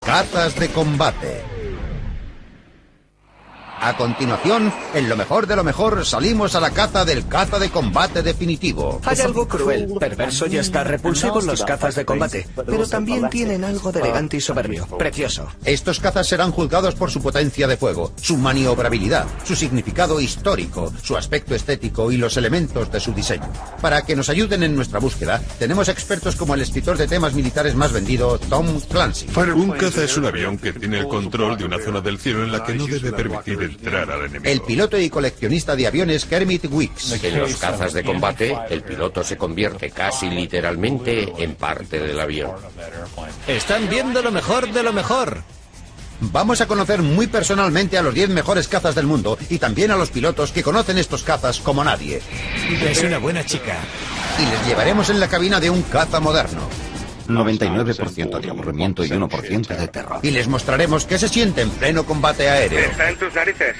Cazas de combate. A continuación, en lo mejor de lo mejor, salimos a la caza del caza de combate definitivo. Hay algo cruel, perverso y hasta repulsivo en los cazas de combate, pero también tienen algo de elegante y soberbio, precioso. Estos cazas serán juzgados por su potencia de fuego, su maniobrabilidad, su significado histórico, su aspecto estético y los elementos de su diseño. Para que nos ayuden en nuestra búsqueda, tenemos expertos como el escritor de temas militares más vendido, Tom Clancy. Un caza es un avión que tiene el control de una zona del cielo en la que no debe permitir entrar al enemigo. El piloto y coleccionista de aviones Kermit Weeks. En los cazas de combate, el piloto se convierte casi literalmente en parte del avión. Están viendo lo mejor de lo mejor. Vamos a conocer muy personalmente a los 10 mejores cazas del mundo y también a los pilotos que conocen estos cazas como nadie. Es una buena chica. Y les llevaremos en la cabina de un caza moderno. 99% de aburrimiento y 1% de terror. Y les mostraremos qué se siente en pleno combate aéreo. Está en tus narices.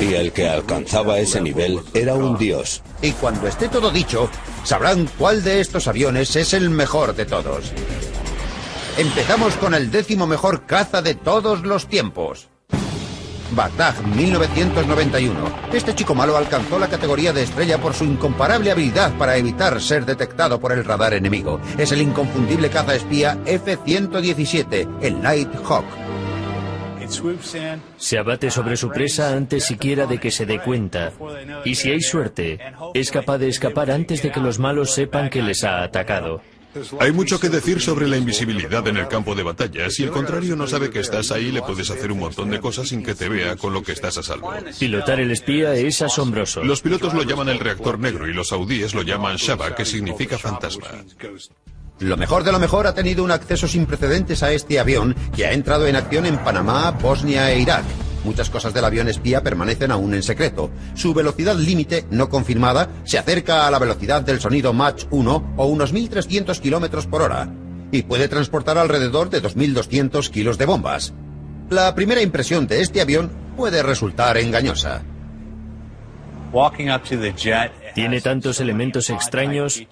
Y el que alcanzaba ese nivel era un dios. Y cuando esté todo dicho, sabrán cuál de estos aviones es el mejor de todos. Empezamos con el 10º mejor caza de todos los tiempos. Bagdad, 1991. Este chico malo alcanzó la categoría de estrella por su incomparable habilidad para evitar ser detectado por el radar enemigo. Es el inconfundible caza espía F-117, el Nighthawk. Se abate sobre su presa antes siquiera de que se dé cuenta. Y si hay suerte, es capaz de escapar antes de que los malos sepan que les ha atacado. Hay mucho que decir sobre la invisibilidad en el campo de batalla. Si el contrario no sabe que estás ahí, le puedes hacer un montón de cosas sin que te vea, con lo que estás a salvo. Pilotar el espía es asombroso. Los pilotos lo llaman el reactor negro y los saudíes lo llaman Shaba, que significa fantasma. Lo mejor de lo mejor ha tenido un acceso sin precedentes a este avión, que ha entrado en acción en Panamá, Bosnia e Irak. Muchas cosas del avión espía permanecen aún en secreto. Su velocidad límite, no confirmada, se acerca a la velocidad del sonido Mach 1 o unos 1.300 kilómetros por hora. Y puede transportar alrededor de 2.200 kilos de bombas. La primera impresión de este avión puede resultar engañosa. Tiene tantos elementos extraños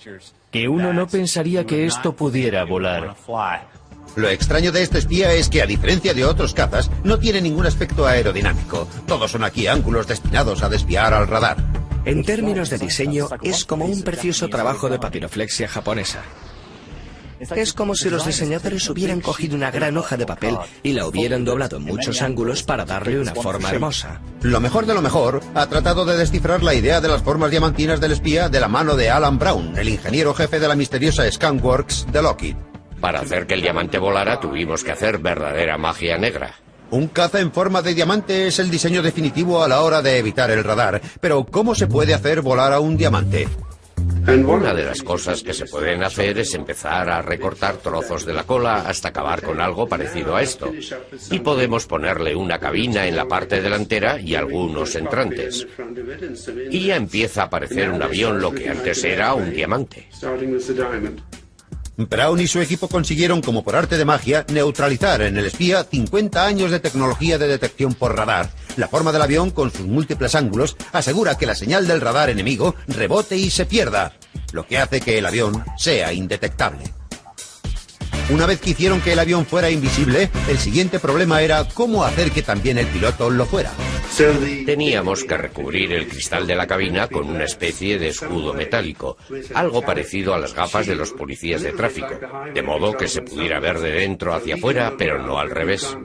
que uno no pensaría que esto pudiera volar. Lo extraño de este espía es que, a diferencia de otros cazas, no tiene ningún aspecto aerodinámico. Todos son aquí ángulos destinados a desviar al radar. En términos de diseño, es como un precioso trabajo de papiroflexia japonesa. Es como si los diseñadores hubieran cogido una gran hoja de papel y la hubieran doblado en muchos ángulos para darle una forma hermosa. Lo mejor de lo mejor ha tratado de descifrar la idea de las formas diamantinas del espía de la mano de Alan Brown, el ingeniero jefe de la misteriosa Scanworks de Lockheed. Para hacer que el diamante volara tuvimos que hacer verdadera magia negra. Un caza en forma de diamante es el diseño definitivo a la hora de evitar el radar. Pero ¿cómo se puede hacer volar a un diamante? Una de las cosas que se pueden hacer es empezar a recortar trozos de la cola hasta acabar con algo parecido a esto. Y podemos ponerle una cabina en la parte delantera y algunos entrantes. Y ya empieza a aparecer un avión lo que antes era un diamante. Brown y su equipo consiguieron, como por arte de magia, neutralizar en el espía 50 años de tecnología de detección por radar. La forma del avión, con sus múltiples ángulos, asegura que la señal del radar enemigo rebote y se pierda, lo que hace que el avión sea indetectable. Una vez que hicieron que el avión fuera invisible, el siguiente problema era cómo hacer que también el piloto lo fuera. Teníamos que recubrir el cristal de la cabina con una especie de escudo metálico, algo parecido a las gafas de los policías de tráfico, de modo que se pudiera ver de dentro hacia afuera, pero no al revés.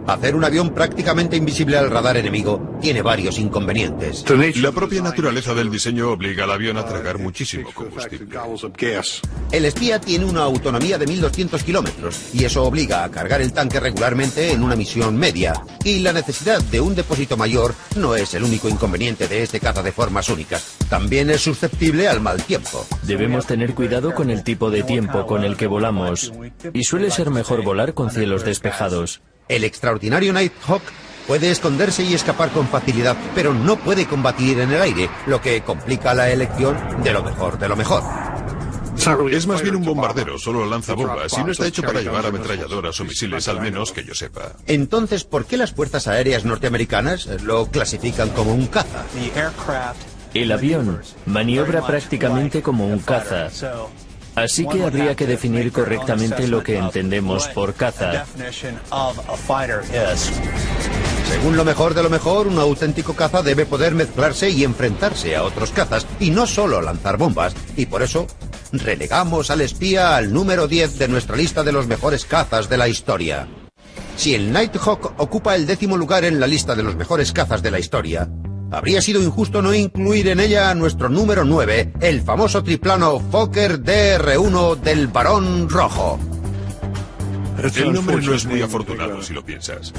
Hacer un avión prácticamente invisible al radar enemigo tiene varios inconvenientes. La propia naturaleza del diseño obliga al avión a tragar muchísimo combustible. El espía tiene una autonomía de 1.200 kilómetros y eso obliga a cargar el tanque regularmente en una misión media. Y la necesidad de un depósito mayor no es el único inconveniente de este caza de formas únicas. También es susceptible al mal tiempo. Debemos tener cuidado con el tipo de tiempo con el que volamos. Y suele ser mejor volar con cielos despejados. El extraordinario Nighthawk puede esconderse y escapar con facilidad, pero no puede combatir en el aire, lo que complica la elección de lo mejor de lo mejor. Es más bien un bombardero, solo lanza bombas y no está hecho para llevar ametralladoras o misiles, al menos que yo sepa. Entonces, ¿por qué las fuerzas aéreas norteamericanas lo clasifican como un caza? El avión maniobra prácticamente como un caza. Así que habría que definir correctamente lo que entendemos por caza. Según lo mejor de lo mejor, un auténtico caza debe poder mezclarse y enfrentarse a otros cazas, y no solo lanzar bombas, y por eso relegamos al espía al número 10 de nuestra lista de los mejores cazas de la historia. Si el Nighthawk ocupa el 10º lugar en la lista de los mejores cazas de la historia, habría sido injusto no incluir en ella a nuestro número 9, el famoso triplano Fokker DR-1 del Barón Rojo. El nombre no es muy afortunado si lo piensas.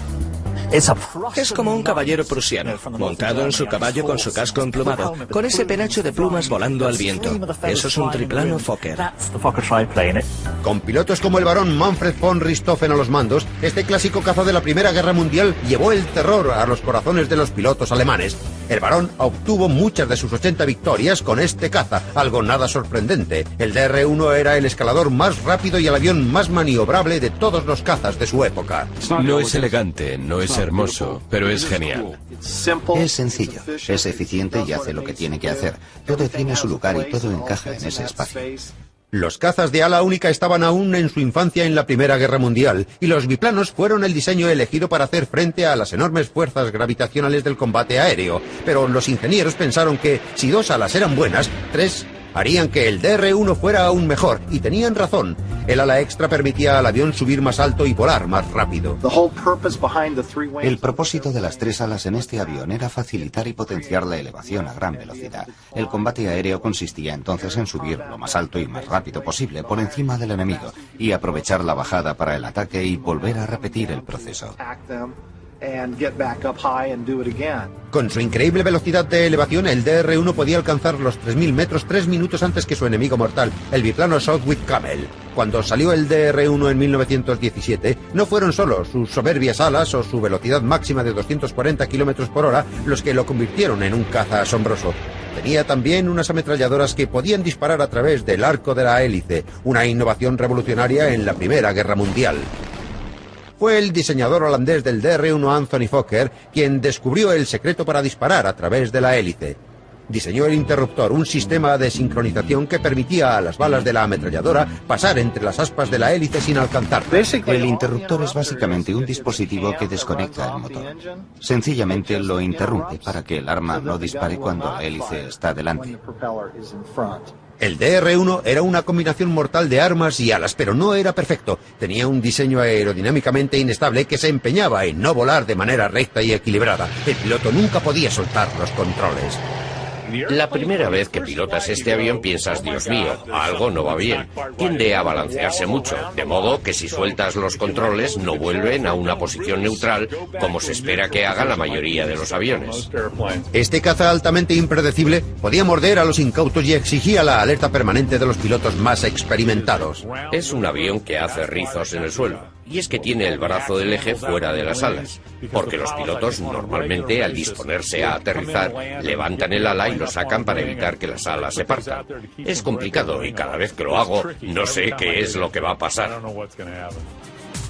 Es como un caballero prusiano, montado en su caballo con su casco emplumado, con ese penacho de plumas volando al viento. Eso es un triplano Fokker. Con pilotos como el barón Manfred von Richthofen a los mandos, este clásico caza de la Primera Guerra Mundial llevó el terror a los corazones de los pilotos alemanes. El barón obtuvo muchas de sus 80 victorias con este caza, algo nada sorprendente. El DR-1 era el escalador más rápido y el avión más maniobrable de todos los cazas de su época. No es elegante, no es hermoso, pero es genial. Es sencillo, es eficiente y hace lo que tiene que hacer. Todo tiene su lugar y todo encaja en ese espacio. Los cazas de ala única estaban aún en su infancia en la Primera Guerra Mundial, y los biplanos fueron el diseño elegido para hacer frente a las enormes fuerzas gravitacionales del combate aéreo. Pero los ingenieros pensaron que, si 2 alas eran buenas, 3 harían que el DR-1 fuera aún mejor, y tenían razón. El ala extra permitía al avión subir más alto y volar más rápido. El propósito de las 3 alas en este avión era facilitar y potenciar la elevación a gran velocidad. El combate aéreo consistía entonces en subir lo más alto y más rápido posible por encima del enemigo y aprovechar la bajada para el ataque y volver a repetir el proceso. Con su increíble velocidad de elevación, el DR-1 podía alcanzar los 3.000 metros 3 minutos antes que su enemigo mortal, el biplano Southwick Camel. Cuando salió el DR-1 en 1917, no fueron solo sus soberbias alas o su velocidad máxima de 240 km por hora los que lo convirtieron en un caza asombroso. Tenía también unas ametralladoras que podían disparar a través del arco de la hélice, una innovación revolucionaria en la Primera Guerra Mundial. Fue el diseñador holandés del DR-1 Anthony Fokker quien descubrió el secreto para disparar a través de la hélice. Diseñó el interruptor, un sistema de sincronización que permitía a las balas de la ametralladora pasar entre las aspas de la hélice sin alcanzar. El interruptor es básicamente un dispositivo que desconecta el motor. Sencillamente lo interrumpe para que el arma no dispare cuando la hélice está delante. El DR-1 era una combinación mortal de armas y alas, pero no era perfecto. Tenía un diseño aerodinámicamente inestable que se empeñaba en no volar de manera recta y equilibrada. El piloto nunca podía soltar los controles. La primera vez que pilotas este avión piensas, Dios mío, algo no va bien. Tiende a balancearse mucho, de modo que si sueltas los controles no vuelven a una posición neutral, como se espera que haga la mayoría de los aviones. Este caza altamente impredecible podía morder a los incautos y exigía la alerta permanente de los pilotos más experimentados. Es un avión que hace rizos en el suelo. Y es que tiene el brazo del eje fuera de las alas, porque los pilotos normalmente al disponerse a aterrizar levantan el ala y lo sacan para evitar que las alas se partan. Es complicado y cada vez que lo hago no sé qué es lo que va a pasar.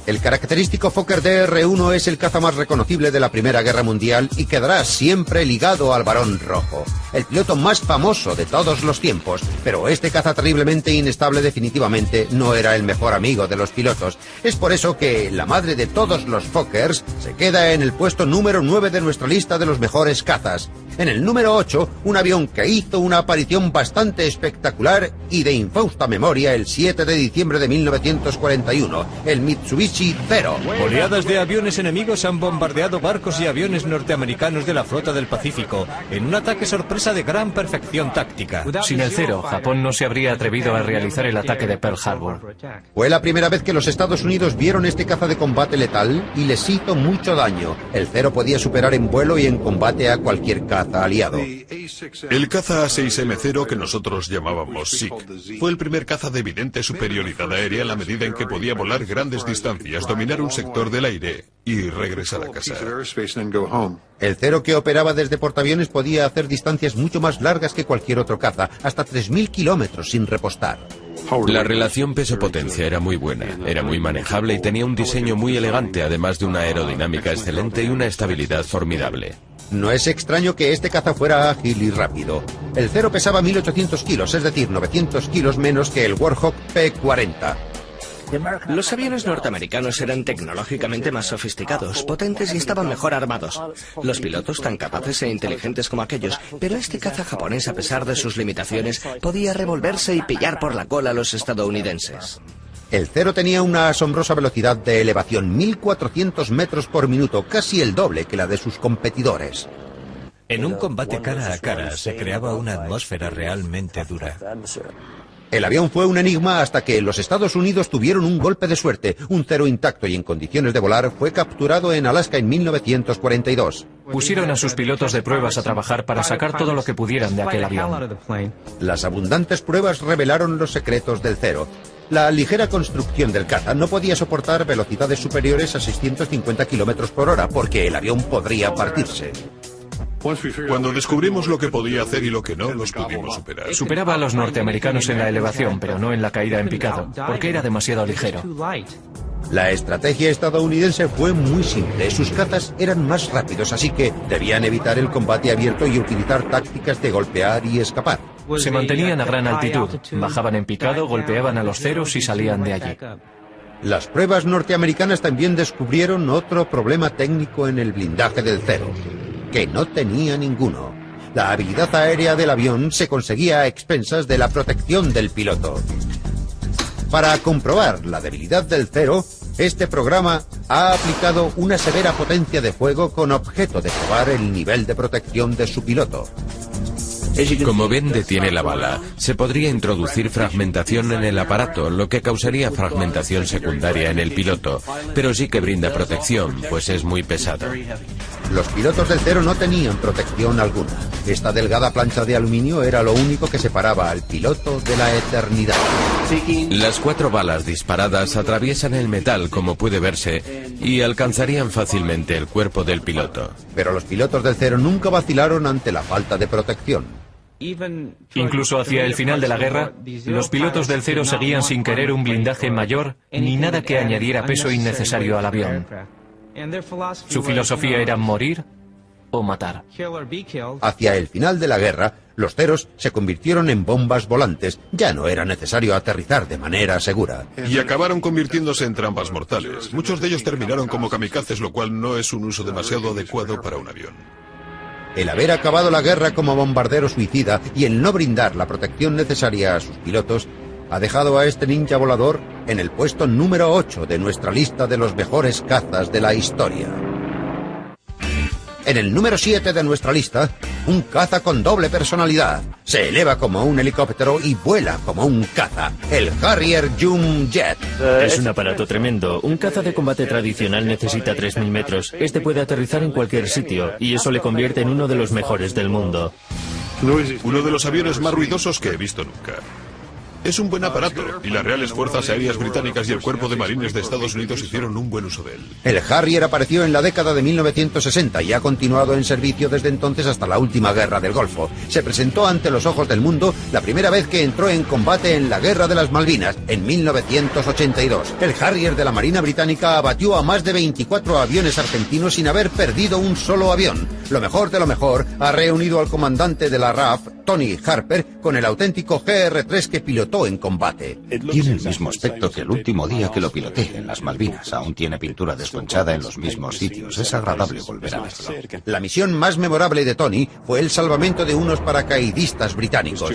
El característico Fokker DR-1 es el caza más reconocible de la Primera Guerra Mundial y quedará siempre ligado al Barón Rojo, el piloto más famoso de todos los tiempos. Pero este caza terriblemente inestable definitivamente no era el mejor amigo de los pilotos. Es por eso que la madre de todos los Fokkers se queda en el puesto número 9 de nuestra lista de los mejores cazas. En el número 8, un avión que hizo una aparición bastante espectacular y de infausta memoria el 7 de diciembre de 1941, el Mitsubishi Zero. Oleadas de aviones enemigos han bombardeado barcos y aviones norteamericanos de la flota del Pacífico en un ataque sorpresa de gran perfección táctica. Sin el Zero, Japón no se habría atrevido a realizar el ataque de Pearl Harbor. Fue la primera vez que los Estados Unidos vieron este caza de combate letal y les hizo mucho daño. El Zero podía superar en vuelo y en combate a cualquier caza aliado. El caza A6M0, que nosotros llamábamos SIC, fue el primer caza de evidente superioridad aérea en la medida en que podía volar grandes distancias, dominar un sector del aire y regresar a casa. El Zero, que operaba desde portaaviones, podía hacer distancias mucho más largas que cualquier otro caza, hasta 3.000 kilómetros sin repostar. La relación peso-potencia era muy buena, era muy manejable y tenía un diseño muy elegante, además de una aerodinámica excelente y una estabilidad formidable. No es extraño que este caza fuera ágil y rápido. El Zero pesaba 1.800 kilos, es decir, 900 kilos menos que el Warhawk P-40. Los aviones norteamericanos eran tecnológicamente más sofisticados, potentes y estaban mejor armados. Los pilotos tan capaces e inteligentes como aquellos, pero este caza japonés, a pesar de sus limitaciones, podía revolverse y pillar por la cola a los estadounidenses. El Zero tenía una asombrosa velocidad de elevación, 1.400 metros por minuto, casi el doble que la de sus competidores. En un combate cara a cara se creaba una atmósfera realmente dura. El avión fue un enigma hasta que los Estados Unidos tuvieron un golpe de suerte. Un Zero intacto y en condiciones de volar fue capturado en Alaska en 1942. Pusieron a sus pilotos de pruebas a trabajar para sacar todo lo que pudieran de aquel avión. Las abundantes pruebas revelaron los secretos del Zero. La ligera construcción del caza no podía soportar velocidades superiores a 650 kilómetros por hora porque el avión podría partirse. Cuando descubrimos lo que podía hacer y lo que no, los pudimos superar. Superaba a los norteamericanos en la elevación, pero no en la caída en picado, porque era demasiado ligero. La estrategia estadounidense fue muy simple. Sus cazas eran más rápidos, así que debían evitar el combate abierto y utilizar tácticas de golpear y escapar. Se mantenían a gran altitud, bajaban en picado, golpeaban a los ceros y salían de allí. Las pruebas norteamericanas también descubrieron otro problema técnico en el blindaje del Zero, que no tenía ninguno. La habilidad aérea del avión se conseguía a expensas de la protección del piloto. Para comprobar la debilidad del Zero, este programa ha aplicado una severa potencia de fuego con objeto de probar el nivel de protección de su piloto. Como Ben detiene la bala, se podría introducir fragmentación en el aparato, lo que causaría fragmentación secundaria en el piloto, pero sí que brinda protección, pues es muy pesado. Los pilotos del Zero no tenían protección alguna. Esta delgada plancha de aluminio era lo único que separaba al piloto de la eternidad. Las 4 balas disparadas atraviesan el metal, como puede verse, y alcanzarían fácilmente el cuerpo del piloto. Pero los pilotos del Zero nunca vacilaron ante la falta de protección. Incluso hacia el final de la guerra, los pilotos del Zero seguían sin querer un blindaje mayor ni nada que añadiera peso innecesario al avión. Su filosofía era morir o matar. Hacia el final de la guerra, los Zeros se convirtieron en bombas volantes. Ya no era necesario aterrizar de manera segura. Y acabaron convirtiéndose en trampas mortales. Muchos de ellos terminaron como kamikazes, lo cual no es un uso demasiado adecuado para un avión. El haber acabado la guerra como bombardero suicida y el no brindar la protección necesaria a sus pilotos ha dejado a este ninja volador en el puesto número 8 de nuestra lista de los mejores cazas de la historia. En el número 7 de nuestra lista, un caza con doble personalidad. Se eleva como un helicóptero y vuela como un caza, el Harrier Jump Jet. Es un aparato tremendo. Un caza de combate tradicional necesita 3.000 metros. Este puede aterrizar en cualquier sitio, y eso le convierte en uno de los mejores del mundo. Uno de los aviones más ruidosos que he visto nunca. Es un buen aparato, y las Reales Fuerzas Aéreas Británicas y el Cuerpo de Marines de Estados Unidos hicieron un buen uso de él. El Harrier apareció en la década de 1960 y ha continuado en servicio desde entonces hasta la última guerra del Golfo. Se presentó ante los ojos del mundo la primera vez que entró en combate en la Guerra de las Malvinas, en 1982. El Harrier de la Marina Británica abatió a más de 24 aviones argentinos sin haber perdido un solo avión. Lo mejor de lo mejor, ha reunido al comandante de la RAF, Tony Harper, con el auténtico GR-3 que pilotó en combate. Tiene el mismo aspecto que el último día que lo piloté en las Malvinas. Aún tiene pintura desconchada en los mismos sitios. Es agradable volver a verlo. La misión más memorable de Tony fue el salvamento de unos paracaidistas británicos.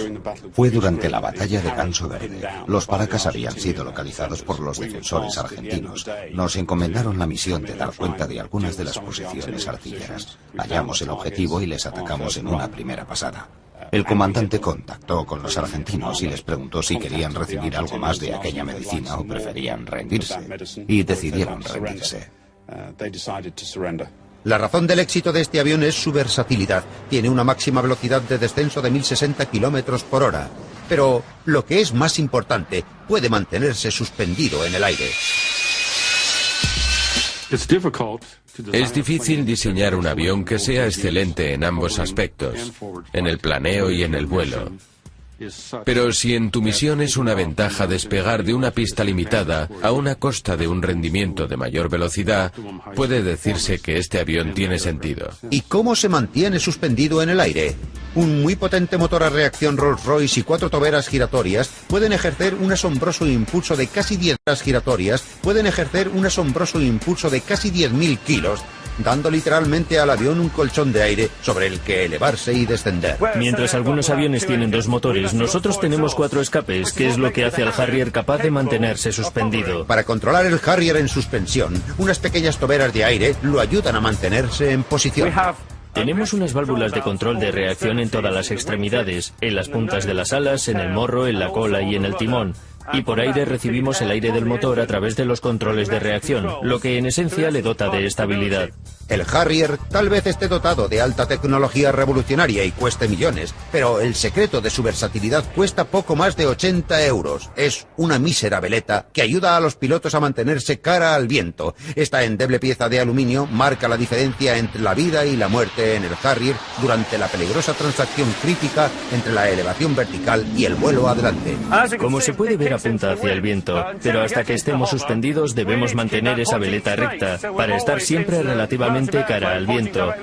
Fue durante la batalla de Ganso Verde. Los paracas habían sido localizados por los defensores argentinos. Nos encomendaron la misión de dar cuenta de algunas de las posiciones artilleras. Hallamos el objetivo y les atacamos en una primera pasada. El comandante contactó con los argentinos y les preguntó si querían recibir algo más de aquella medicina o preferían rendirse. Y decidieron rendirse. La razón del éxito de este avión es su versatilidad. Tiene una máxima velocidad de descenso de 1060 kilómetros por hora. Pero lo que es más importante, puede mantenerse suspendido en el aire. Es difícil diseñar un avión que sea excelente en ambos aspectos, en el planeo y en el vuelo. Pero si en tu misión es una ventaja despegar de una pista limitada a una costa de un rendimiento de mayor velocidad, puede decirse que este avión tiene sentido. ¿Y cómo se mantiene suspendido en el aire? Un muy potente motor a reacción Rolls-Royce y 4 toberas giratorias pueden ejercer un asombroso impulso de casi 10.000 kilos, dando literalmente al avión un colchón de aire sobre el que elevarse y descender. Mientras algunos aviones tienen 2 motores, nosotros tenemos 4 escapes, que es lo que hace al Harrier capaz de mantenerse suspendido. Para controlar el Harrier en suspensión, unas pequeñas toberas de aire lo ayudan a mantenerse en posición. Tenemos unas válvulas de control de reacción en todas las extremidades, en las puntas de las alas, en el morro, en la cola y en el timón. Y por aire recibimos el aire del motor a través de los controles de reacción, lo que en esencia le dota de estabilidad. El Harrier tal vez esté dotado de alta tecnología revolucionaria y cueste millones, pero el secreto de su versatilidad cuesta poco más de 80 euros. Es una mísera veleta que ayuda a los pilotos a mantenerse cara al viento. Esta endeble pieza de aluminio marca la diferencia entre la vida y la muerte en el Harrier durante la peligrosa transacción crítica entre la elevación vertical y el vuelo adelante. Como se puede ver, apunta hacia el viento, pero hasta que estemos suspendidos debemos mantener esa veleta recta para estar siempre relativamente cara al viento.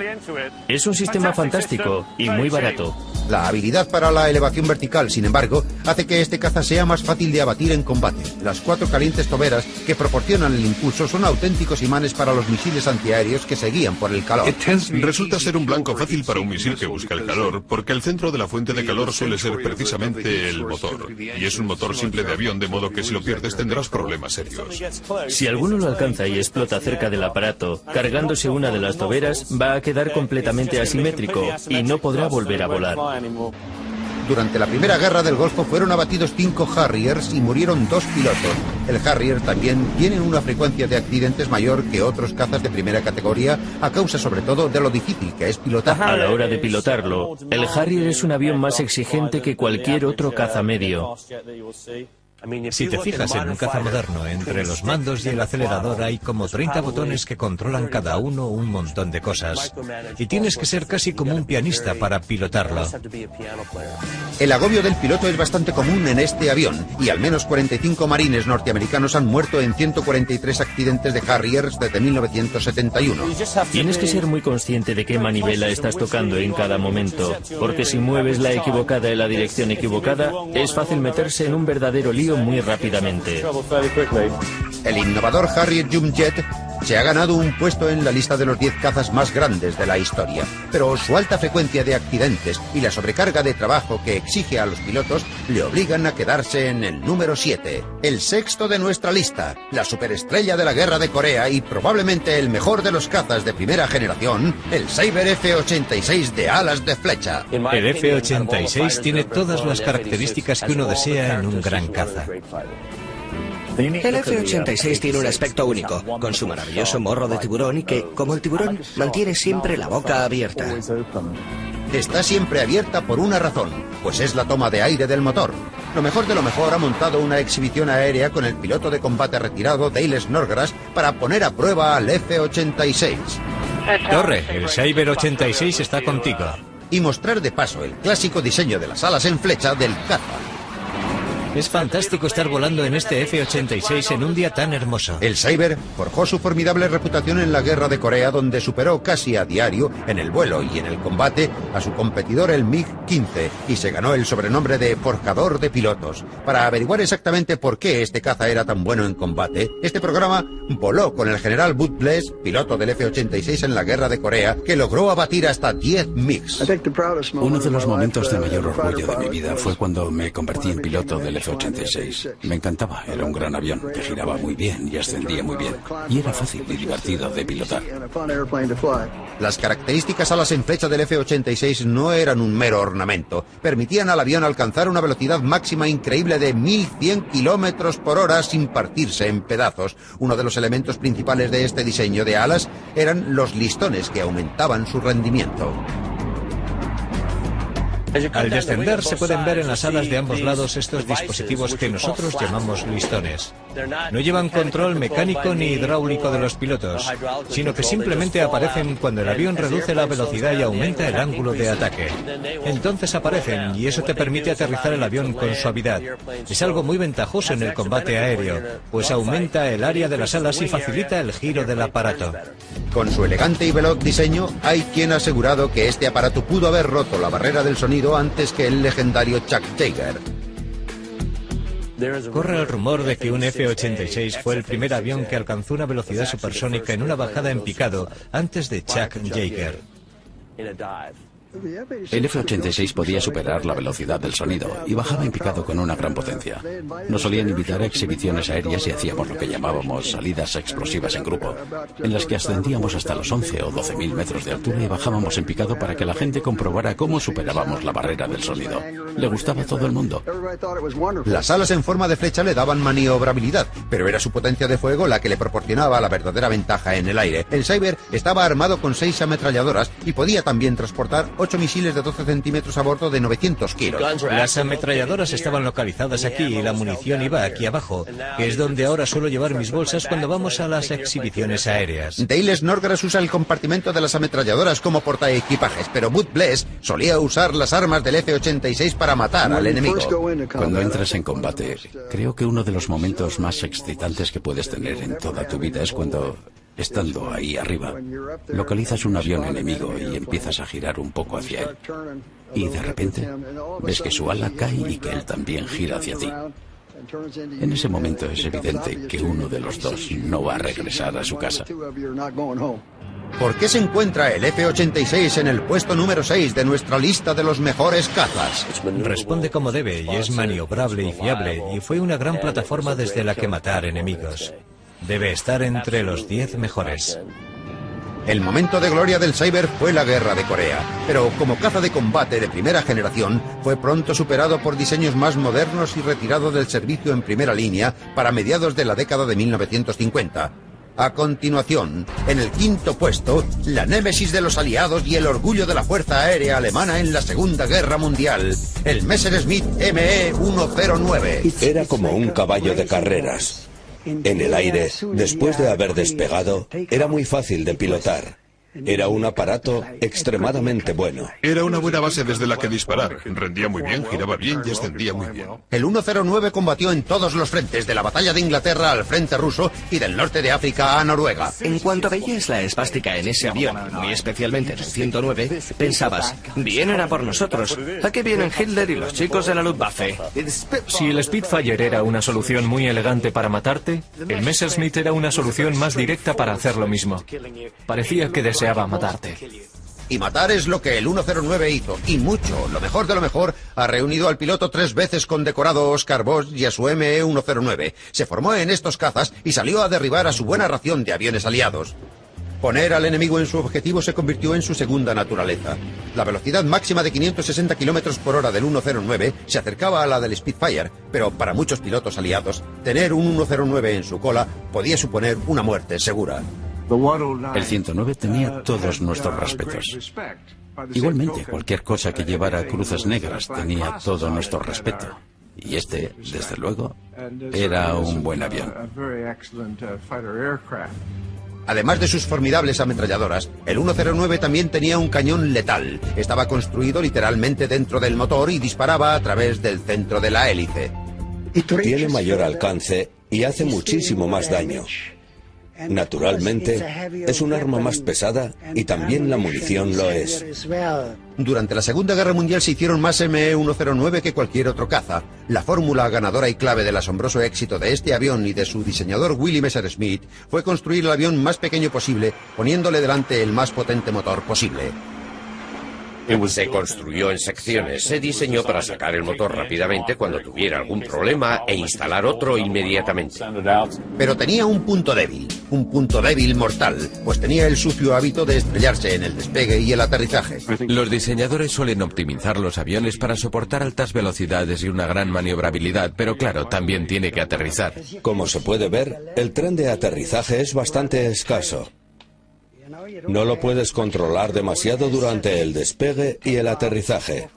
Es un sistema fantástico y muy barato. La habilidad para la elevación vertical, sin embargo, hace que este caza sea más fácil de abatir en combate. Las 4 calientes toberas que proporcionan el impulso son auténticos imanes para los misiles antiaéreos que se guían por el calor. Resulta ser un blanco fácil para un misil que busca el calor, porque el centro de la fuente de calor suele ser precisamente el motor. Y es un motor simple de avión, de modo que si lo pierdes tendrás problemas serios. Si alguno lo alcanza y explota cerca del aparato, cargándose una de las toberas, va a quedar completamente asimétrico y no podrá volver a volar. Durante la Primera Guerra del Golfo fueron abatidos 5 Harriers y murieron 2 pilotos. El Harrier también tiene una frecuencia de accidentes mayor que otros cazas de primera categoría, a causa sobre todo de lo difícil que es pilotar. A la hora de pilotarlo, el Harrier es un avión más exigente que cualquier otro caza medio. Si te fijas en un caza moderno, entre los mandos y el acelerador hay como 30 botones que controlan cada uno un montón de cosas. Y tienes que ser casi como un pianista para pilotarlo. El agobio del piloto es bastante común en este avión, y al menos 45 marines norteamericanos han muerto en 143 accidentes de Harriers desde 1971. Tienes que ser muy consciente de qué manivela estás tocando en cada momento, porque si mueves la equivocada en la dirección equivocada, es fácil meterse en un verdadero lío muy rápidamente. El innovador Harrier Jump Jet se ha ganado un puesto en la lista de los 10 cazas más grandes de la historia, pero su alta frecuencia de accidentes y la sobrecarga de trabajo que exige a los pilotos le obligan a quedarse en el número 7, el sexto de nuestra lista, la superestrella de la Guerra de Corea y probablemente el mejor de los cazas de primera generación, el Sabre F-86 de alas de flecha. El F-86 tiene todas las características que uno desea en un gran caza. El F-86 tiene un aspecto único, con su maravilloso morro de tiburón y que, como el tiburón, mantiene siempre la boca abierta. Está siempre abierta por una razón, pues es la toma de aire del motor. Lo mejor de lo mejor ha montado una exhibición aérea con el piloto de combate retirado Dale Snodgrass para poner a prueba al F-86. Torre, el Sabre 86 está contigo. Y mostrar de paso el clásico diseño de las alas en flecha del caza. Es fantástico estar volando en este F-86 en un día tan hermoso. El Sabre forjó su formidable reputación en la Guerra de Corea, donde superó casi a diario, en el vuelo y en el combate, a su competidor el MiG-15, y se ganó el sobrenombre de forjador de pilotos. Para averiguar exactamente por qué este caza era tan bueno en combate, este programa voló con el general Bud Bless, piloto del F-86 en la Guerra de Corea, que logró abatir hasta 10 MiGs. Uno de los momentos de mayor orgullo de mi vida fue cuando me convertí en piloto del F-86. Me encantaba, era un gran avión que giraba muy bien y ascendía muy bien. Y era fácil y divertido de pilotar. Las características alas en flecha del F-86 no eran un mero ornamento. Permitían al avión alcanzar una velocidad máxima increíble de 1100 kilómetros por hora sin partirse en pedazos. Uno de los elementos principales de este diseño de alas eran los listones que aumentaban su rendimiento. Al descender se pueden ver en las alas de ambos lados estos dispositivos que nosotros llamamos listones. No llevan control mecánico ni hidráulico de los pilotos, sino que simplemente aparecen cuando el avión reduce la velocidad y aumenta el ángulo de ataque. Entonces aparecen y eso te permite aterrizar el avión con suavidad. Es algo muy ventajoso en el combate aéreo, pues aumenta el área de las alas y facilita el giro del aparato. Con su elegante y veloz diseño, hay quien ha asegurado que este aparato pudo haber roto la barrera del sonido antes que el legendario Chuck Yeager. Corre el rumor de que un F-86 fue el primer avión que alcanzó una velocidad supersónica en una bajada en picado antes de Chuck Yeager. El F-86 podía superar la velocidad del sonido y bajaba en picado con una gran potencia. Nos solían invitar a exhibiciones aéreas y hacíamos lo que llamábamos salidas explosivas en grupo, en las que ascendíamos hasta los 11 o 12.000 metros de altura y bajábamos en picado para que la gente comprobara cómo superábamos la barrera del sonido. Le gustaba a todo el mundo. Las alas en forma de flecha le daban maniobrabilidad, pero era su potencia de fuego la que le proporcionaba la verdadera ventaja en el aire. El Cyber estaba armado con 6 ametralladoras y podía también transportar 8 misiles de 12 centímetros a bordo de 900 kilos. Las ametralladoras estaban localizadas aquí y la munición iba aquí abajo, que es donde ahora suelo llevar mis bolsas cuando vamos a las exhibiciones aéreas. Dale Snodgrass usa el compartimento de las ametralladoras como portaequipajes, pero Bud Bless solía usar las armas del F-86 para matar al enemigo. Cuando entras en combate, creo que uno de los momentos más excitantes que puedes tener en toda tu vida es cuando, estando ahí arriba, localizas un avión enemigo y empiezas a girar un poco hacia él. Y de repente ves que su ala cae y que él también gira hacia ti. En ese momento es evidente que uno de los dos no va a regresar a su casa. ¿Por qué se encuentra el F-86 en el puesto número 6 de nuestra lista de los mejores cazas? Responde como debe y es maniobrable y fiable, y fue una gran plataforma desde la que matar enemigos. Debe estar entre los 10 mejores. El momento de gloria del Cyber fue la Guerra de Corea, pero como caza de combate de primera generación, fue pronto superado por diseños más modernos y retirado del servicio en primera línea para mediados de la década de 1950. A continuación, en el 5º puesto, la némesis de los aliados y el orgullo de la Fuerza Aérea Alemana en la Segunda Guerra Mundial, el Messerschmitt Me-109. Era como un caballo de carreras. En el aire, después de haber despegado, era muy fácil de pilotar. Era un aparato extremadamente bueno. Era una buena base desde la que disparar. Rendía muy bien, giraba bien y ascendía muy bien. El 109 combatió en todos los frentes, de la batalla de Inglaterra al frente ruso y del norte de África a Noruega. En cuanto veías la esvástica en ese avión, muy especialmente en el 109, pensabas, vienen a por nosotros. Aquí vienen Hitler y los chicos de la Luftwaffe. Si el Spitfire era una solución muy elegante para matarte, el Messerschmitt era una solución más directa para hacer lo mismo. Parecía que deseaba matarte. Y matar es lo que el 109 hizo, y mucho, lo mejor de lo mejor, ha reunido al piloto 3 veces condecorado Oscar Bosch y a su Me-109. Se formó en estos cazas y salió a derribar a su buena ración de aviones aliados. Poner al enemigo en su objetivo se convirtió en su segunda naturaleza. La velocidad máxima de 560 km por hora del 109 se acercaba a la del Spitfire, pero para muchos pilotos aliados, tener un 109 en su cola podía suponer una muerte segura. El 109 tenía todos nuestros respetos. Igualmente, cualquier cosa que llevara cruces negras tenía todo nuestro respeto. Y este, desde luego, era un buen avión. Además de sus formidables ametralladoras, el 109 también tenía un cañón letal. Estaba construido literalmente dentro del motor y disparaba a través del centro de la hélice. Tiene mayor alcance y hace muchísimo más daño. Naturalmente, es un arma más pesada y también la munición lo es. Durante la Segunda Guerra Mundial se hicieron más Me-109 que cualquier otro caza. La fórmula ganadora y clave del asombroso éxito de este avión y de su diseñador Willy Messerschmitt fue construir el avión más pequeño posible, poniéndole delante el más potente motor posible. Se construyó en secciones, se diseñó para sacar el motor rápidamente cuando tuviera algún problema e instalar otro inmediatamente. Pero tenía un punto débil mortal, pues tenía el sucio hábito de estrellarse en el despegue y el aterrizaje. Los diseñadores suelen optimizar los aviones para soportar altas velocidades y una gran maniobrabilidad, pero claro, también tiene que aterrizar. Como se puede ver, el tren de aterrizaje es bastante escaso. No lo puedes controlar demasiado durante el despegue y el aterrizaje.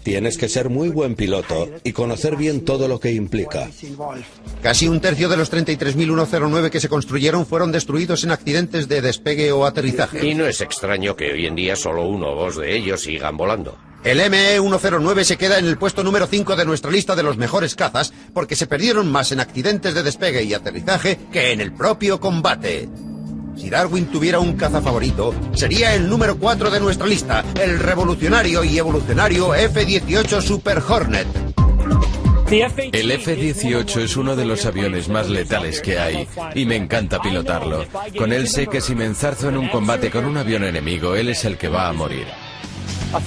Tienes que ser muy buen piloto y conocer bien todo lo que implica. Casi un tercio de los 33.109 que se construyeron fueron destruidos en accidentes de despegue o aterrizaje. Y no es extraño que hoy en día solo 1 o 2 de ellos sigan volando. El ME-109 se queda en el puesto número 5 de nuestra lista de los mejores cazas porque se perdieron más en accidentes de despegue y aterrizaje que en el propio combate. Si Darwin tuviera un caza favorito, sería el número 4 de nuestra lista, el revolucionario y evolucionario F-18 Super Hornet. El F-18 es uno de los aviones más letales que hay, y me encanta pilotarlo. Con él sé que si me enzarzo en un combate con un avión enemigo, él es el que va a morir.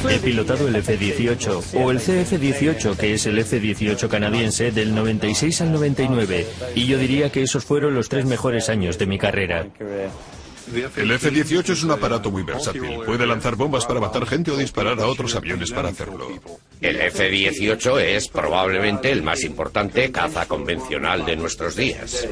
He pilotado el F-18 o el CF-18, que es el F-18 canadiense, del 96 al 99, y yo diría que esos fueron los 3 mejores años de mi carrera. El F-18 es un aparato muy versátil. Puede lanzar bombas para matar gente o disparar a otros aviones para hacerlo. El F-18 es probablemente el más importante caza convencional de nuestros días.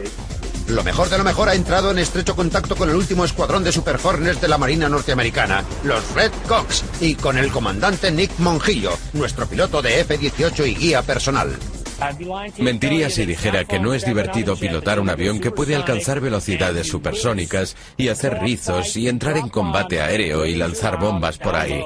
Lo mejor de lo mejor ha entrado en estrecho contacto con el último escuadrón de Super Hornets de la Marina norteamericana, los Red Cox, y con el comandante Nick Monjillo, nuestro piloto de F-18 y guía personal. Mentiría si dijera que no es divertido pilotar un avión que puede alcanzar velocidades supersónicas y hacer rizos y entrar en combate aéreo y lanzar bombas por ahí.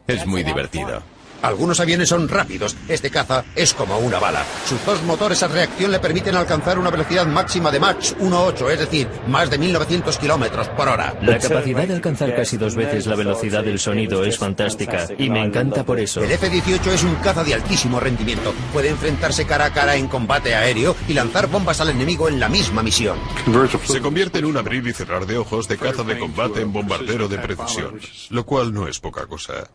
Es muy divertido. Algunos aviones son rápidos, este caza es como una bala. Sus 2 motores a reacción le permiten alcanzar una velocidad máxima de Mach 1.8, es decir, más de 1900 kilómetros por hora. La capacidad de alcanzar casi 2 veces la velocidad del sonido es fantástica, y me encanta por eso. El F-18 es un caza de altísimo rendimiento. Puede enfrentarse cara a cara en combate aéreo y lanzar bombas al enemigo en la misma misión. Se convierte en un abrir y cerrar de ojos de caza de combate en bombardero de precisión, lo cual no es poca cosa.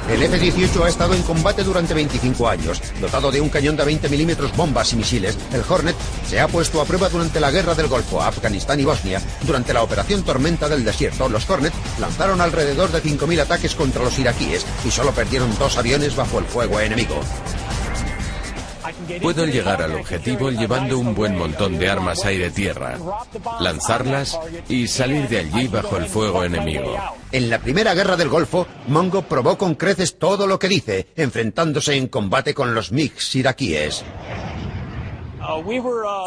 El F-18 ha estado en combate durante 25 años. Dotado de un cañón de 20 milímetros, bombas y misiles, el Hornet se ha puesto a prueba durante la Guerra del Golfo, Afganistán y Bosnia. Durante la Operación Tormenta del Desierto, los Hornet lanzaron alrededor de 5.000 ataques contra los iraquíes y solo perdieron 2 aviones bajo el fuego enemigo. Puedo llegar al objetivo llevando un buen montón de armas aire-tierra, lanzarlas y salir de allí bajo el fuego enemigo. En la primera guerra del Golfo, Mongo probó con creces todo lo que dice, enfrentándose en combate con los MiGs iraquíes.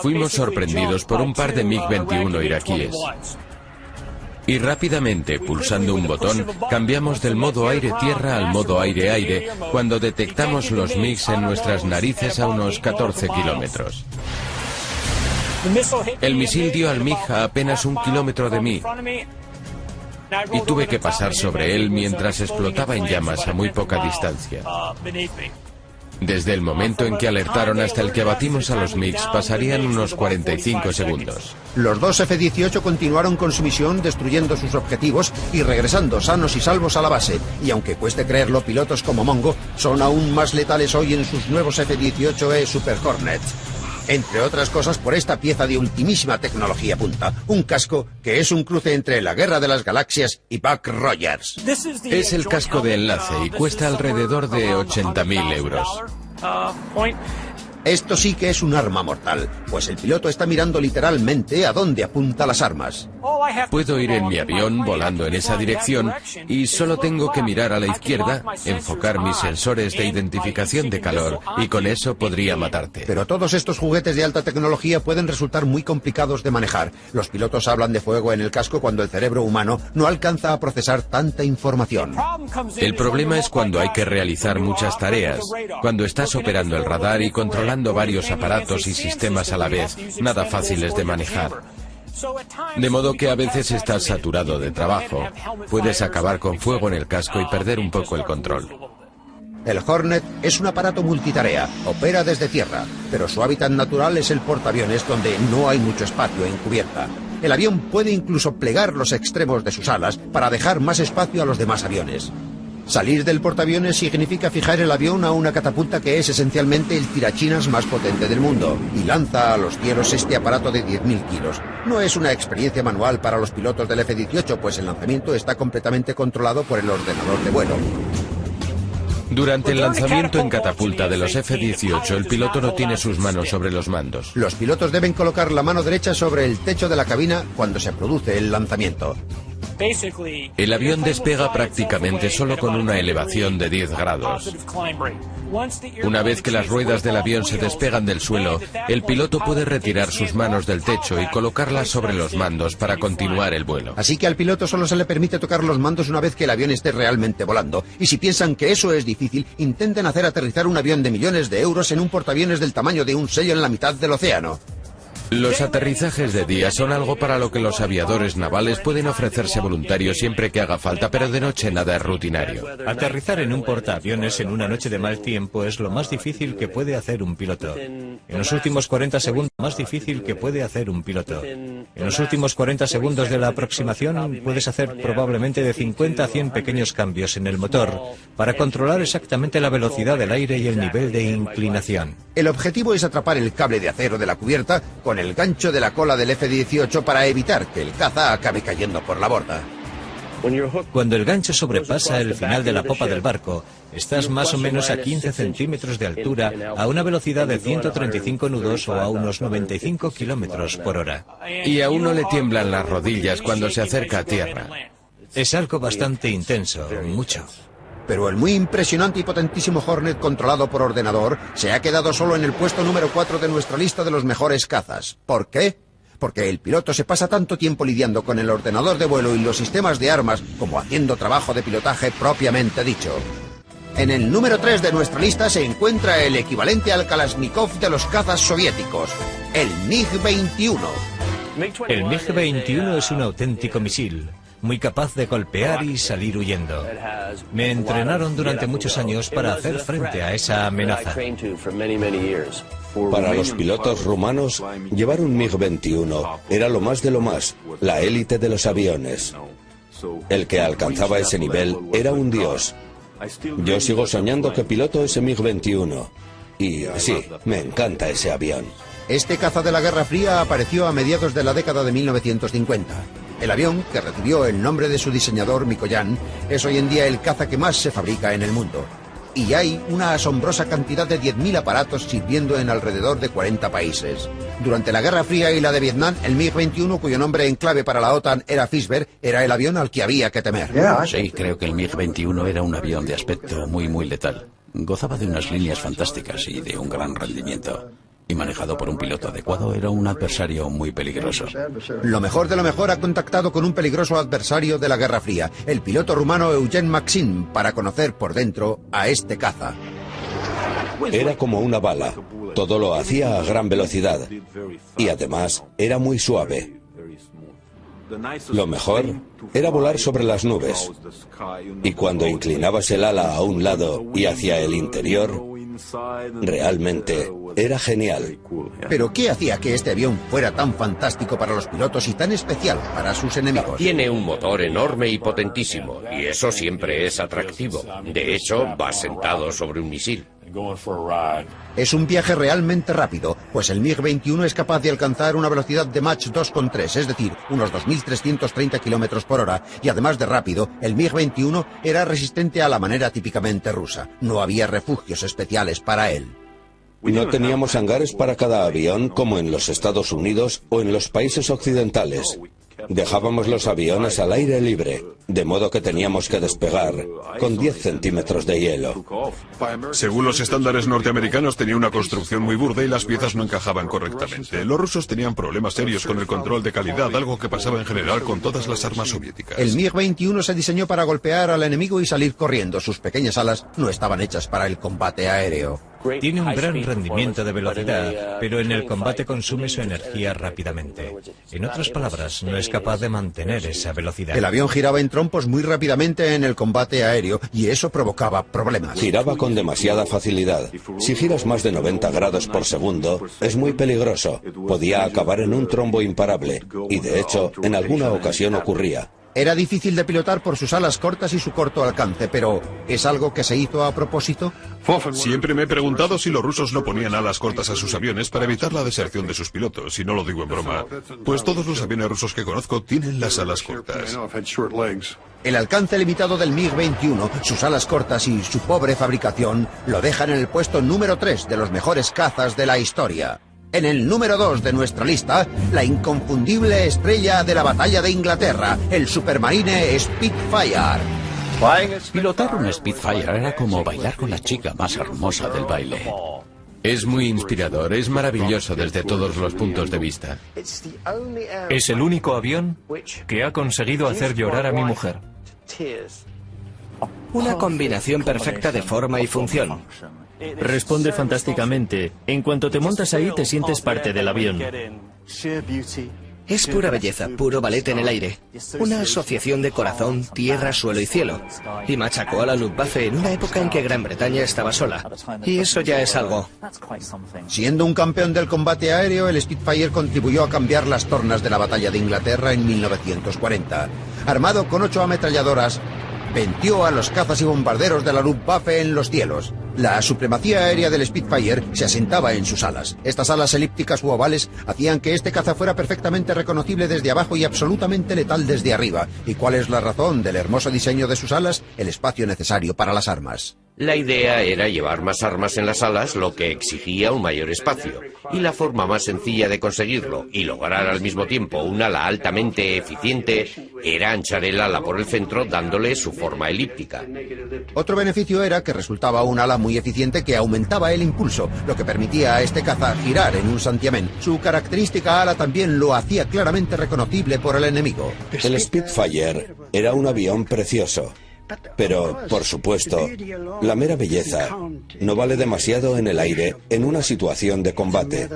Fuimos sorprendidos por un par de MiG-21 iraquíes. Y rápidamente, pulsando un botón, cambiamos del modo aire-tierra al modo aire-aire cuando detectamos los MiGs en nuestras narices a unos 14 kilómetros. El misil dio al MiG a apenas 1 kilómetro de mí y tuve que pasar sobre él mientras explotaba en llamas a muy poca distancia. Desde el momento en que alertaron hasta el que abatimos a los MiGs pasarían unos 45 segundos. Los 2 F-18 continuaron con su misión destruyendo sus objetivos y regresando sanos y salvos a la base. Y aunque cueste creerlo, pilotos como Mongo son aún más letales hoy en sus nuevos F-18E Super Hornet. Entre otras cosas por esta pieza de ultimísima tecnología punta, un casco que es un cruce entre la Guerra de las Galaxias y Buck Rogers. Es el casco de enlace y cuesta alrededor de 80.000 euros. Esto sí que es un arma mortal, pues el piloto está mirando literalmente a dónde apunta las armas. Puedo ir en mi avión volando en esa dirección y solo tengo que mirar a la izquierda, enfocar mis sensores de identificación de calor y con eso podría matarte. Pero todos estos juguetes de alta tecnología pueden resultar muy complicados de manejar. Los pilotos hablan de fuego en el casco cuando el cerebro humano no alcanza a procesar tanta información. El problema es cuando hay que realizar muchas tareas, cuando estás operando el radar y controlando varios aparatos y sistemas a la vez, nada fáciles de manejar. De modo que a veces estás saturado de trabajo, puedes acabar con fuego en el casco y perder un poco el control. El Hornet es un aparato multitarea, opera desde tierra, pero su hábitat natural es el portaaviones donde no hay mucho espacio en cubierta. El avión puede incluso plegar los extremos de sus alas para dejar más espacio a los demás aviones. Salir del portaaviones significa fijar el avión a una catapulta que es esencialmente el tirachinas más potente del mundo y lanza a los cielos este aparato de 10.000 kilos. No es una experiencia manual para los pilotos del F-18, pues el lanzamiento está completamente controlado por el ordenador de vuelo. Durante el lanzamiento en catapulta de los F-18, el piloto no tiene sus manos sobre los mandos. Los pilotos deben colocar la mano derecha sobre el techo de la cabina cuando se produce el lanzamiento. El avión despega prácticamente solo con una elevación de 10 grados. Una vez que las ruedas del avión se despegan del suelo, el piloto puede retirar sus manos del techo y colocarlas sobre los mandos para continuar el vuelo. Así que al piloto solo se le permite tocar los mandos una vez que el avión esté realmente volando. Y si piensan que eso es difícil, intenten hacer aterrizar un avión de millones de euros en un portaaviones del tamaño de un sello en la mitad del océano. Los aterrizajes de día son algo para lo que los aviadores navales pueden ofrecerse voluntarios siempre que haga falta, pero de noche nada es rutinario. Aterrizar en un portaaviones en una noche de mal tiempo es lo más difícil que puede hacer un piloto. En los últimos 40 segundos, más difícil que puede hacer un piloto. En los últimos 40 segundos de la aproximación puedes hacer probablemente de 50 a 100 pequeños cambios en el motor para controlar exactamente la velocidad del aire y el nivel de inclinación. El objetivo es atrapar el cable de acero de la cubierta con el gancho de la cola del F-18 para evitar que el caza acabe cayendo por la borda. Cuando el gancho sobrepasa el final de la popa del barco, estás más o menos a 15 centímetros de altura a una velocidad de 135 nudos o a unos 95 kilómetros por hora. Y a uno le tiemblan las rodillas cuando se acerca a tierra. Es algo bastante intenso, mucho. Pero el muy impresionante y potentísimo Hornet controlado por ordenador se ha quedado solo en el puesto número 4 de nuestra lista de los mejores cazas. ¿Por qué? Porque el piloto se pasa tanto tiempo lidiando con el ordenador de vuelo y los sistemas de armas como haciendo trabajo de pilotaje propiamente dicho. En el número 3 de nuestra lista se encuentra el equivalente al Kalashnikov de los cazas soviéticos, el MiG-21. El MiG-21 es un auténtico misil, muy capaz de golpear y salir huyendo. Me entrenaron durante muchos años para hacer frente a esa amenaza. Para los pilotos rumanos, llevar un MiG-21 era lo más de lo más, la élite de los aviones. El que alcanzaba ese nivel era un dios. Yo sigo soñando que piloto ese MiG-21. Y sí, me encanta ese avión. Este caza de la Guerra Fría apareció a mediados de la década de 1950. El avión, que recibió el nombre de su diseñador Mikoyan, es hoy en día el caza que más se fabrica en el mundo. Y hay una asombrosa cantidad de 10.000 aparatos sirviendo en alrededor de 40 países. Durante la Guerra Fría y la de Vietnam, el MiG-21, cuyo nombre en clave para la OTAN era Fishbear, era el avión al que había que temer. Sí, creo que el MiG-21 era un avión de aspecto muy letal. Gozaba de unas líneas fantásticas y de un gran rendimiento. Y manejado por un piloto adecuado, era un adversario muy peligroso. Lo mejor de lo mejor ha contactado con un peligroso adversario de la Guerra Fría, el piloto rumano Eugen Maxim, para conocer por dentro a este caza. Era como una bala. Todo lo hacía a gran velocidad. Y además, era muy suave. Lo mejor era volar sobre las nubes. Y cuando inclinabas el ala a un lado y hacia el interior, realmente era genial. ¿Pero qué hacía que este avión fuera tan fantástico para los pilotos y tan especial para sus enemigos? Tiene un motor enorme y potentísimo, y eso siempre es atractivo. De hecho, va sentado sobre un misil. Es un viaje realmente rápido, pues el MiG-21 es capaz de alcanzar una velocidad de Mach 2,3, es decir, unos 2.330 kilómetros por hora, y además de rápido, el MiG-21 era resistente a la manera típicamente rusa. No había refugios especiales para él. No teníamos hangares para cada avión como en los Estados Unidos o en los países occidentales. Dejábamos los aviones al aire libre, de modo que teníamos que despegar con 10 centímetros de hielo. Según los estándares norteamericanos, tenía una construcción muy burda y las piezas no encajaban correctamente. Los rusos tenían problemas serios con el control de calidad, algo que pasaba en general con todas las armas soviéticas. El MiG-21 se diseñó para golpear al enemigo y salir corriendo. Sus pequeñas alas no estaban hechas para el combate aéreo. Tiene un gran rendimiento de velocidad, pero en el combate consume su energía rápidamente. En otras palabras, no es capaz de mantener esa velocidad. El avión giraba en trompos muy rápidamente en el combate aéreo y eso provocaba problemas. Giraba con demasiada facilidad. Si giras más de 90 grados por segundo, es muy peligroso. Podía acabar en un trombo imparable y, de hecho, en alguna ocasión ocurría. Era difícil de pilotar por sus alas cortas y su corto alcance, pero ¿es algo que se hizo a propósito? Siempre me he preguntado si los rusos no ponían alas cortas a sus aviones para evitar la deserción de sus pilotos, y no lo digo en broma, pues todos los aviones rusos que conozco tienen las alas cortas. El alcance limitado del MiG-21, sus alas cortas y su pobre fabricación lo dejan en el puesto número 3 de los mejores cazas de la historia. En el número 2 de nuestra lista, la inconfundible estrella de la batalla de Inglaterra, el Supermarine Spitfire. Pilotar un Spitfire era como bailar con la chica más hermosa del baile. Es muy inspirador, es maravilloso desde todos los puntos de vista. Es el único avión que ha conseguido hacer llorar a mi mujer. Una combinación perfecta de forma y función. Responde fantásticamente. En cuanto te montas ahí, te sientes parte del avión. Es pura belleza, puro ballet en el aire. Una asociación de corazón, tierra, suelo y cielo. Y machacó a la Luftwaffe en una época en que Gran Bretaña estaba sola. Y eso ya es algo. Siendo un campeón del combate aéreo, el Spitfire contribuyó a cambiar las tornas de la batalla de Inglaterra en 1940. Armado con 8 ametralladoras, venció a los cazas y bombarderos de la Luftwaffe en los cielos. La supremacía aérea del Spitfire se asentaba en sus alas. Estas alas elípticas u ovales hacían que este caza fuera perfectamente reconocible desde abajo y absolutamente letal desde arriba. ¿Y cuál es la razón del hermoso diseño de sus alas? El espacio necesario para las armas. La idea era llevar más armas en las alas, lo que exigía un mayor espacio. Y la forma más sencilla de conseguirlo y lograr al mismo tiempo un ala altamente eficiente era anchar el ala por el centro dándole su forma elíptica. Otro beneficio era que resultaba un ala muy eficiente que aumentaba el impulso, lo que permitía a este caza girar en un santiamén. Su característica ala también lo hacía claramente reconocible por el enemigo. El Spitfire era un avión precioso. Pero, por supuesto, la mera belleza no vale demasiado en el aire en una situación de combate.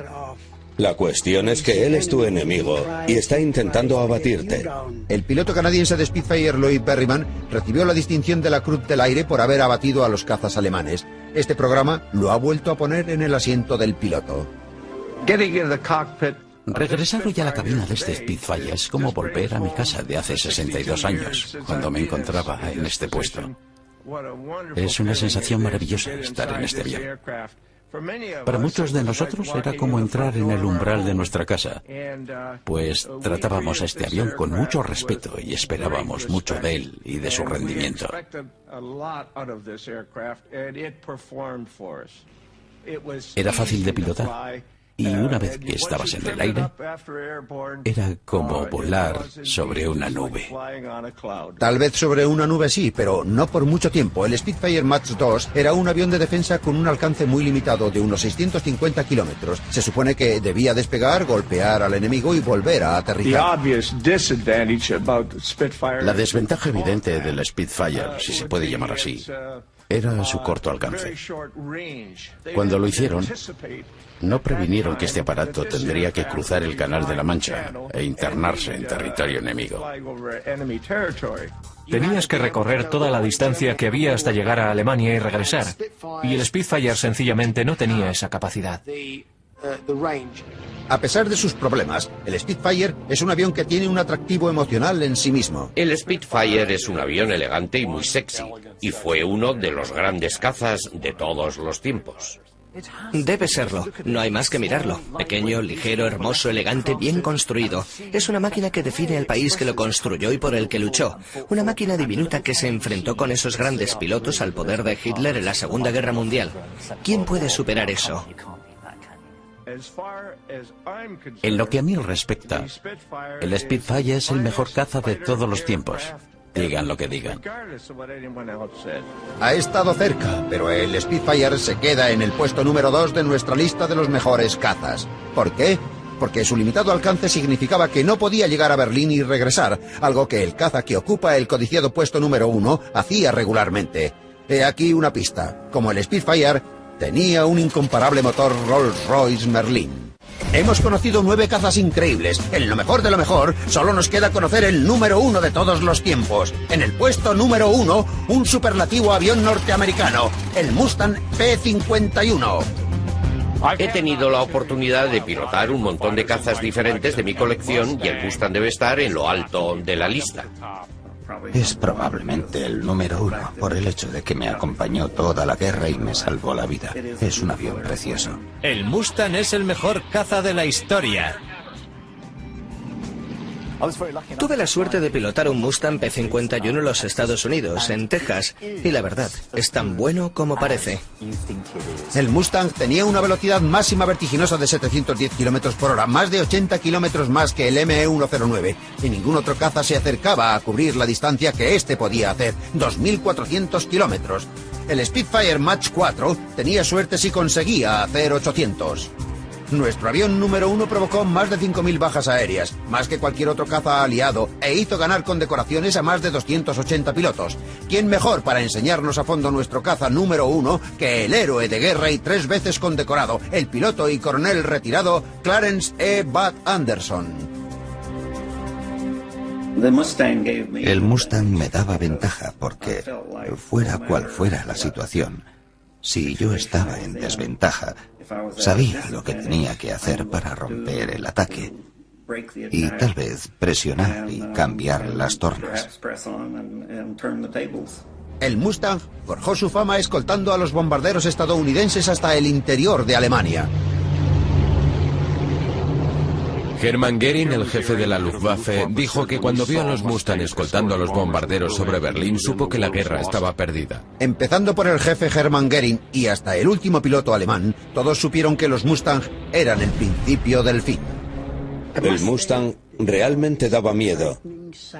La cuestión es que él es tu enemigo y está intentando abatirte. El piloto canadiense de Spitfire, Lloyd Berryman, recibió la distinción de la Cruz del Aire por haber abatido a los cazas alemanes. Este programa lo ha vuelto a poner en el asiento del piloto. Regresar hoy a la cabina de este Spitfire es como volver a mi casa de hace 62 años, cuando me encontraba en este puesto. Es una sensación maravillosa estar en este avión. Para muchos de nosotros era como entrar en el umbral de nuestra casa, pues tratábamos a este avión con mucho respeto y esperábamos mucho de él y de su rendimiento. Era fácil de pilotar. Y una vez que estabas en el aire, era como volar sobre una nube. Tal vez sobre una nube sí, pero no por mucho tiempo. El Spitfire Mach 2 era un avión de defensa con un alcance muy limitado de unos 650 kilómetros. Se supone que debía despegar, golpear al enemigo y volver a aterrizar. La desventaja evidente del Spitfire, si se puede llamar así, era su corto alcance. Cuando lo hicieron, no previnieron que este aparato tendría que cruzar el Canal de la Mancha e internarse en territorio enemigo. Tenías que recorrer toda la distancia que había hasta llegar a Alemania y regresar. Y el Spitfire sencillamente no tenía esa capacidad. A pesar de sus problemas, el Spitfire es un avión que tiene un atractivo emocional en sí mismo. El Spitfire es un avión elegante y muy sexy, y fue uno de los grandes cazas de todos los tiempos. Debe serlo, no hay más que mirarlo. Pequeño, ligero, hermoso, elegante, bien construido. Es una máquina que define el país que lo construyó y por el que luchó. Una máquina diminuta que se enfrentó con esos grandes pilotos al poder de Hitler en la Segunda Guerra Mundial. ¿Quién puede superar eso? En lo que a mí respecta, el Spitfire es el mejor caza de todos los tiempos. Digan lo que digan. Ha estado cerca, pero el Spitfire se queda en el puesto número 2 de nuestra lista de los mejores cazas. ¿Por qué? Porque su limitado alcance significaba que no podía llegar a Berlín y regresar, algo que el caza que ocupa el codiciado puesto número 1 hacía regularmente. He aquí una pista. Como el Spitfire, tenía un incomparable motor Rolls-Royce Merlin. Hemos conocido 9 cazas increíbles. En lo mejor de lo mejor, solo nos queda conocer el número 1 de todos los tiempos. En el puesto número 1, un superlativo avión norteamericano, el Mustang P-51. He tenido la oportunidad de pilotar un montón de cazas diferentes de mi colección y el Mustang debe estar en lo alto de la lista. Es probablemente el número 1 por el hecho de que me acompañó toda la guerra y me salvó la vida. Es un avión precioso. El Mustang es el mejor caza de la historia. Tuve la suerte de pilotar un Mustang P-51 en los Estados Unidos, en Texas, y la verdad, es tan bueno como parece. El Mustang tenía una velocidad máxima vertiginosa de 710 km por hora, más de 80 km más que el ME-109, y ningún otro caza se acercaba a cubrir la distancia que este podía hacer, 2.400 km. El Spitfire Mach 4 tenía suerte si conseguía hacer 800. Nuestro avión número 1 provocó más de 5.000 bajas aéreas, más que cualquier otro caza aliado, e hizo ganar condecoraciones a más de 280 pilotos. ¿Quién mejor para enseñarnos a fondo nuestro caza número 1 que el héroe de guerra y 3 veces condecorado, el piloto y coronel retirado Clarence E. Bud Anderson? El Mustang me daba ventaja porque, fuera cual fuera la situación, si yo estaba en desventaja, sabía lo que tenía que hacer para romper el ataque y tal vez presionar y cambiar las tornas. El Mustang forjó su fama escoltando a los bombarderos estadounidenses hasta el interior de Alemania. Hermann Göring, el jefe de la Luftwaffe, dijo que cuando vio a los Mustang escoltando a los bombarderos sobre Berlín, supo que la guerra estaba perdida. Empezando por el jefe Hermann Göring y hasta el último piloto alemán, todos supieron que los Mustang eran el principio del fin. El Mustang realmente daba miedo,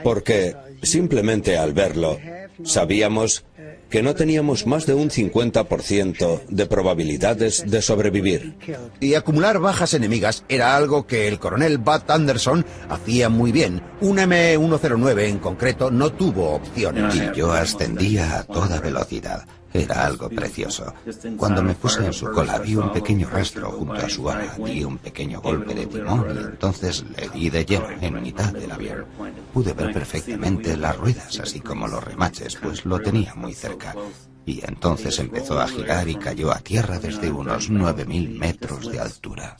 porque simplemente al verlo, sabíamos que no teníamos más de un 50% de probabilidades de sobrevivir. Y acumular bajas enemigas era algo que el coronel Bud Anderson hacía muy bien. Un ME-109 en concreto no tuvo opciones. Y yo ascendía a toda velocidad. Era algo precioso. Cuando me puse en su cola vi un pequeño rastro junto a su ala, di un pequeño golpe de timón y entonces le di de lleno en mitad del avión. Pude ver perfectamente las ruedas, así como los remaches, pues lo tenía muy cerca. Y entonces empezó a girar y cayó a tierra desde unos 9.000 metros de altura.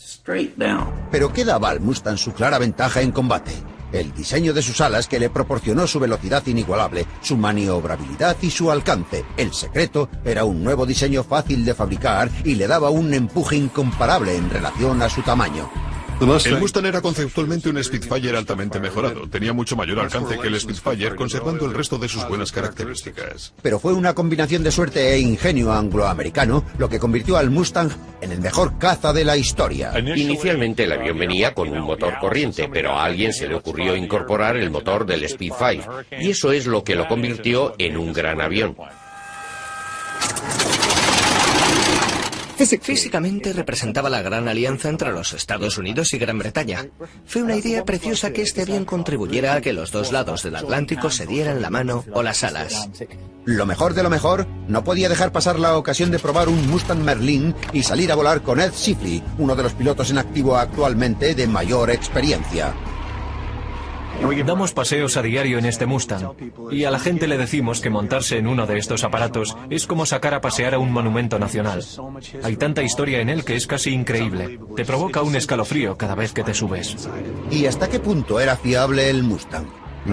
Pero ¿qué daba al Mustang su clara ventaja en combate? El diseño de sus alas que le proporcionó su velocidad inigualable, su maniobrabilidad y su alcance. El secreto era un nuevo diseño fácil de fabricar y le daba un empuje incomparable en relación a su tamaño. El Mustang era conceptualmente un Spitfire altamente mejorado. Tenía mucho mayor alcance que el Spitfire, conservando el resto de sus buenas características. Pero fue una combinación de suerte e ingenio angloamericano lo que convirtió al Mustang en el mejor caza de la historia. Inicialmente el avión venía con un motor corriente, pero a alguien se le ocurrió incorporar el motor del Spitfire, y eso es lo que lo convirtió en un gran avión. Físicamente representaba la gran alianza entre los Estados Unidos y Gran Bretaña. Fue una idea preciosa que este avión contribuyera a que los dos lados del Atlántico se dieran la mano o las alas. Lo mejor de lo mejor, no podía dejar pasar la ocasión de probar un Mustang Merlin y salir a volar con Ed Shipley, uno de los pilotos en activo actualmente de mayor experiencia. Damos paseos a diario en este Mustang y a la gente le decimos que montarse en uno de estos aparatos es como sacar a pasear a un monumento nacional. Hay tanta historia en él que es casi increíble. Te provoca un escalofrío cada vez que te subes. ¿Y hasta qué punto era fiable el Mustang?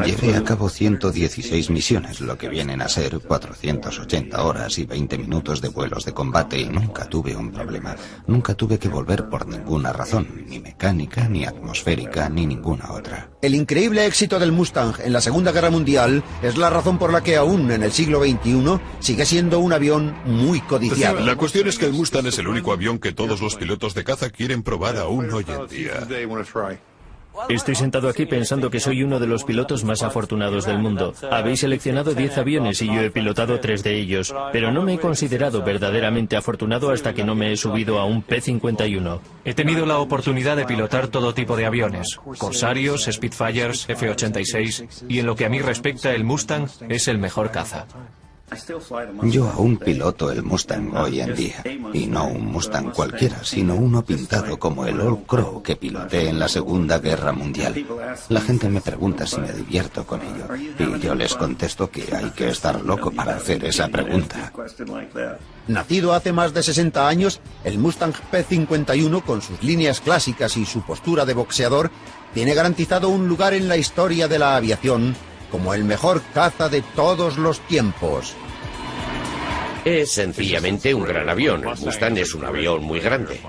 Llevé a cabo 116 misiones, lo que vienen a ser 480 horas y 20 minutos de vuelos de combate y nunca tuve un problema. Nunca tuve que volver por ninguna razón, ni mecánica, ni atmosférica, ni ninguna otra. El increíble éxito del Mustang en la Segunda Guerra Mundial es la razón por la que aún en el siglo XXI sigue siendo un avión muy codiciado. La cuestión es que el Mustang es el único avión que todos los pilotos de caza quieren probar aún hoy en día. Estoy sentado aquí pensando que soy uno de los pilotos más afortunados del mundo. Habéis seleccionado 10 aviones y yo he pilotado 3 de ellos, pero no me he considerado verdaderamente afortunado hasta que no me he subido a un P-51. He tenido la oportunidad de pilotar todo tipo de aviones, Corsarios, Spitfires, F-86, y en lo que a mí respecta el Mustang es el mejor caza. Yo aún piloto el Mustang hoy en día, y no un Mustang cualquiera, sino uno pintado como el Old Crow que piloté en la Segunda Guerra Mundial. La gente me pregunta si me divierto con ello, y yo les contesto que hay que estar loco para hacer esa pregunta. Nacido hace más de 60 años, el Mustang P51, con sus líneas clásicas y su postura de boxeador, tiene garantizado un lugar en la historia de la aviación como el mejor caza de todos los tiempos. Es sencillamente un gran avión. El Mustang es un avión muy grande.